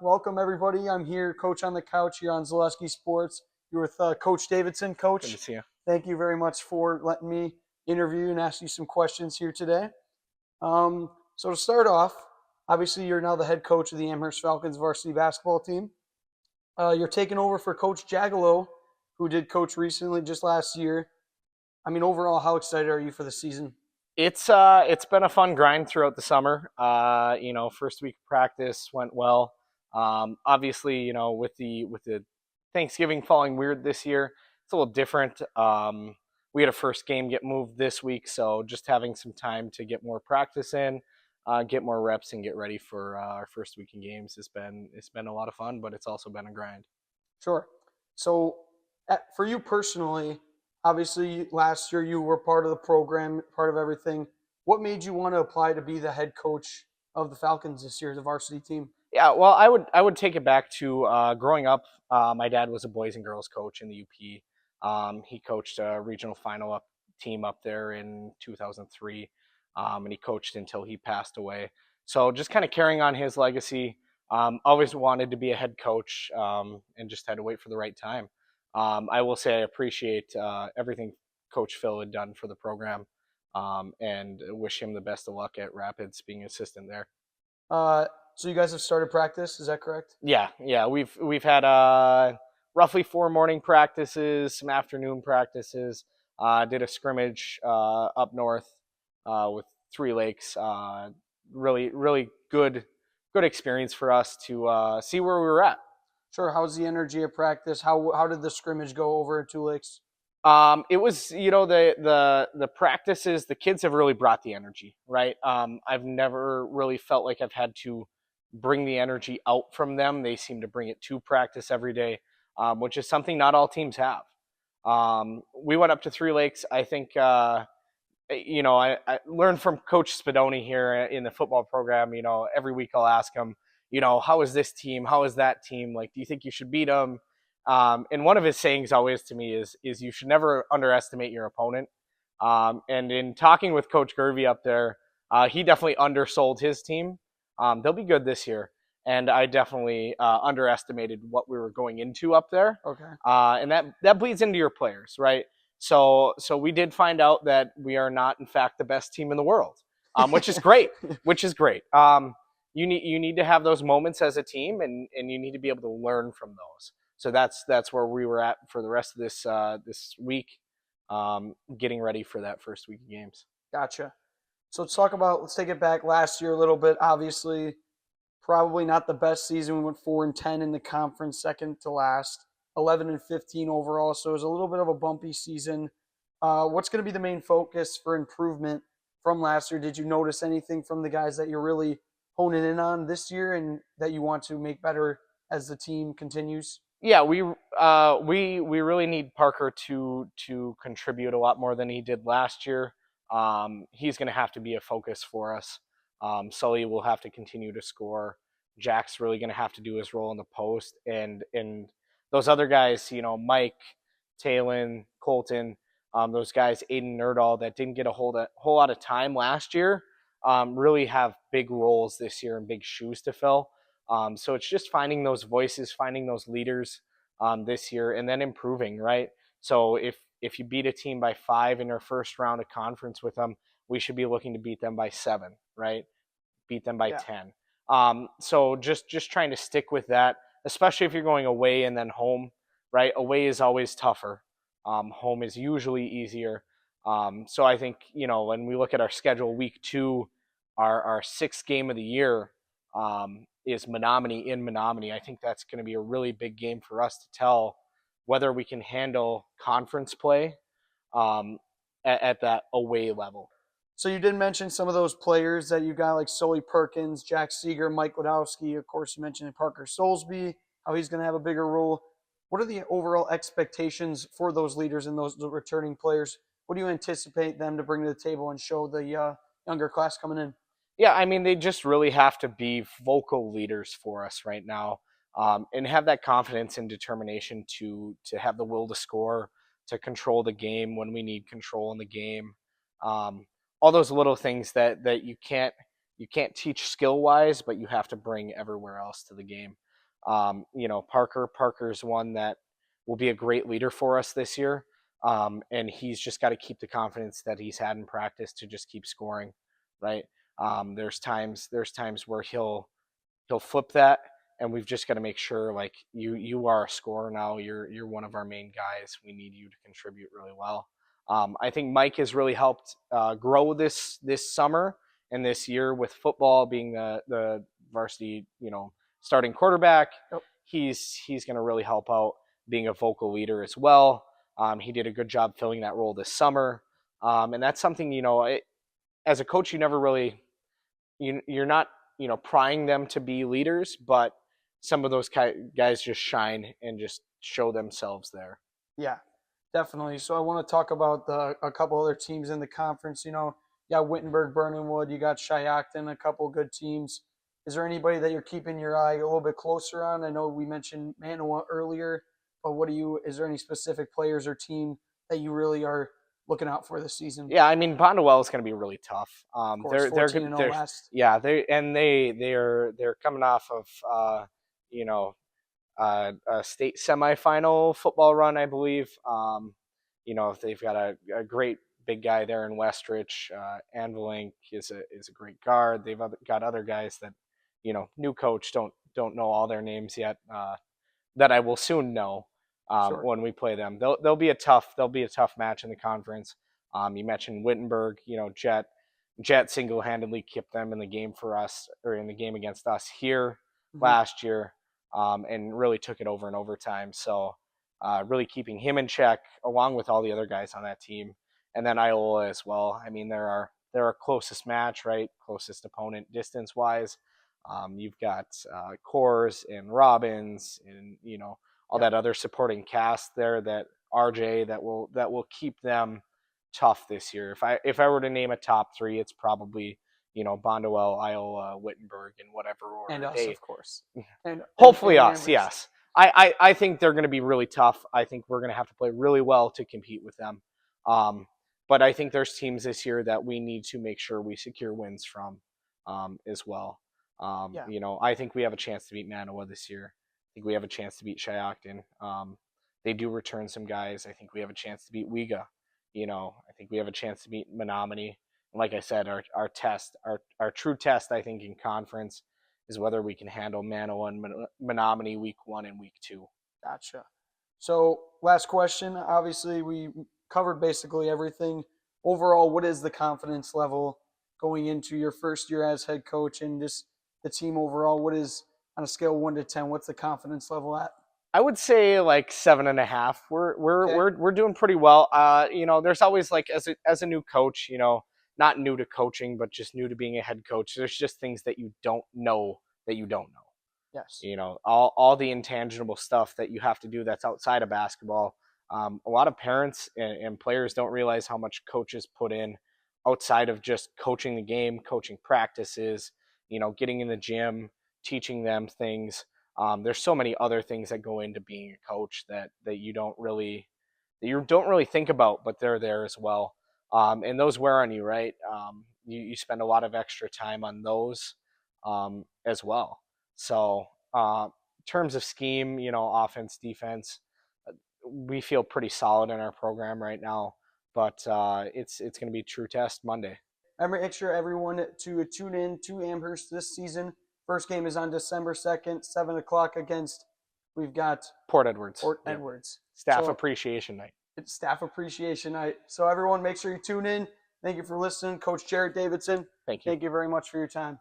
Welcome, everybody. I'm here, Coach on the Couch here on Zaleski Sports. You're with Coach Davidson. Coach, Good to see you. thank you very much for letting me interview and ask you some questions here today. So to start off, obviously you're now the head coach of the Amherst Falcons varsity basketball team. You're taking over for Coach Jagalo, who did coach recently just last year. I mean, overall, how excited are you for the season? It's been a fun grind throughout the summer. First week of practice went well. Obviously, with the Thanksgiving falling weird this year, it's a little different. We had a first game get moved this week, so just having some time to get more practice in, get more reps, and get ready for our first week in games. It's been a lot of fun, but it's also been a grind. Sure. So, for you personally, obviously last year you were part of the program, part of everything. What made you want to apply to be the head coach of the Falcons this year, the varsity team? Yeah, well, I would take it back to growing up. My dad was a boys and girls coach in the UP. He coached a regional final team up there in 2003, and he coached until he passed away. So just kind of carrying on his legacy. Always wanted to be a head coach, and just had to wait for the right time. I will say I appreciate everything Coach Phil had done for the program, and wish him the best of luck at Rapids being assistant there. So you guys have started practice, is that correct? Yeah. We've had roughly 4 morning practices, some afternoon practices. Did a scrimmage up north with Three Lakes. Really good experience for us to see where we were at. Sure. How's the energy of practice? How did the scrimmage go over at Two Lakes? It was, the practices, the kids have really brought the energy, right? I've never really felt like I've had to bring the energy out from them. They seem to bring it to practice every day, which is something not all teams have. We went up to Three Lakes. I think, I learned from Coach Spadoni here in the football program. Every week I'll ask him, how is this team? How is that team? Like, do you think you should beat them? And one of his sayings always to me is you should never underestimate your opponent. And in talking with Coach Gervey up there, he definitely undersold his team. They'll be good this year. And I definitely underestimated what we were going into up there. Okay. And that bleeds into your players, right? So we did find out that we are not, in fact, the best team in the world, which is great. You need to have those moments as a team, and you need to be able to learn from those. So that's where we were at for the rest of this week, getting ready for that first week of games. Gotcha. So let's take it back last year a little bit. Obviously, probably not the best season. We went 4-10 in the conference, second to last, 11-15 overall. So it was a little bit of a bumpy season. What's going to be the main focus for improvement from last year? Did you notice anything from the guys that you're really honing in on this year and that you want to make better as the team continues? Yeah, we really need Parker to contribute a lot more than he did last year. He's going to have to be a focus for us. Sully will have to continue to score. Jack's really going to have to do his role in the post, and those other guys, Mike, Talon, Colton, those guys, Aiden Nerdahl, that didn't get a whole lot of time last year, really have big roles this year and big shoes to fill. So it's just finding those voices, finding those leaders this year, and then improving, right? So if you beat a team by 5 in our first round of conference with them, we should be looking to beat them by 7, right? Beat them by 10. So just trying to stick with that, especially if you're going away and then home, right? Away is always tougher. Home is usually easier. So I think, when we look at our schedule, week 2, our 6th game of the year is Menominee in Menominee. I think that's going to be a really big game for us to tell whether we can handle conference play at that away level. So you did mention some of those players that you got, like Sully Perkins, Jack Seeger, Mike Wadowski. Of course, you mentioned Parker Soulsby, how he's going to have a bigger role. What are the overall expectations for those leaders and those returning players? What do you anticipate them to bring to the table and show the younger class coming in? Yeah, I mean, they just really have to be vocal leaders for us right now, and have that confidence and determination to have the will to score, to control the game when we need control in the game. All those little things that you can't teach skill-wise, but you have to bring everywhere else to the game. Parker's one that will be a great leader for us this year. And he's just got to keep the confidence that he's had in practice to just keep scoring, right? There's times where he'll flip that, and we've just got to make sure, like, you are a scorer now. You're one of our main guys. We need you to contribute really well. I think Mike has really helped grow this summer and this year with football being the varsity, starting quarterback. Yep. He's going to really help out being a vocal leader as well. He did a good job filling that role this summer, and that's something, as a coach, you never really you're not prying them to be leaders, but some of those guys just shine and just show themselves there. Yeah, definitely. So I want to talk about a couple other teams in the conference. You got Wittenberg, Burnhamwood, you got Shiocton, a couple good teams. Is there anybody that you're keeping your eye a little bit closer on? I know we mentioned Manawa earlier, but is there any specific players or team that you really are looking out for this season? Yeah, I mean, Bondwell is going to be really tough. Of course, 14-0 last. Yeah, they're coming off of a state semifinal football run, I believe. They've got a great big guy there in Westrich. Anvilink is a great guard. They've got other guys that, new coach don't know all their names yet. That I will soon know Sure. when we play them. They'll be a tough match in the conference. You mentioned Wittenberg. Jet single-handedly kept them in the game for us, or in the game against us here last year, and really took it over in overtime. So really keeping him in check, along with all the other guys on that team, and then Iola as well. I mean, they're our closest match, right? Closest opponent distance-wise. You've got Coors and Robbins and all that other supporting cast there, that RJ that will keep them tough this year. If I were to name a top three, it's probably Bondwell, Iola, Wittenberg, in whatever order. And us, of course. And hopefully and us, yes. I think they're going to be really tough. I think we're going to have to play really well to compete with them. But I think there's teams this year that we need to make sure we secure wins from as well. I think we have a chance to beat Manawa this year. I think we have a chance to beat Shiocton. They do return some guys. I think we have a chance to beat Wega. I think we have a chance to beat Menominee. And like I said, our true test, I think, in conference is whether we can handle Manawa and Menominee week 1 and week 2. Gotcha. So last question. Obviously, we covered basically everything. Overall, what is the confidence level going into your first year as head coach, and just the team overall? What is, on a scale of 1 to 10, what's the confidence level at? I would say like 7.5. We're doing pretty well. There's always, like, as a new coach, not new to coaching, but just new to being a head coach. There's just things that you don't know that you don't know. Yes. All the intangible stuff that you have to do that's outside of basketball. A lot of parents and players don't realize how much coaches put in outside of just coaching the game, coaching practices, getting in the gym, teaching them things. There's so many other things that go into being a coach that you don't really think about, but they're there as well. And those wear on you, right? You spend a lot of extra time on those as well. So in terms of scheme, offense, defense, we feel pretty solid in our program right now. But it's going to be a true test Monday. Make sure everyone to tune in to Amherst this season. First game is on December 2nd, 7 o'clock against, we've got Port Edwards. Edwards. Staff Appreciation Night. It's Staff Appreciation Night. So everyone, make sure you tune in. Thank you for listening. Coach Jarrett Davidson. Thank you. Thank you very much for your time.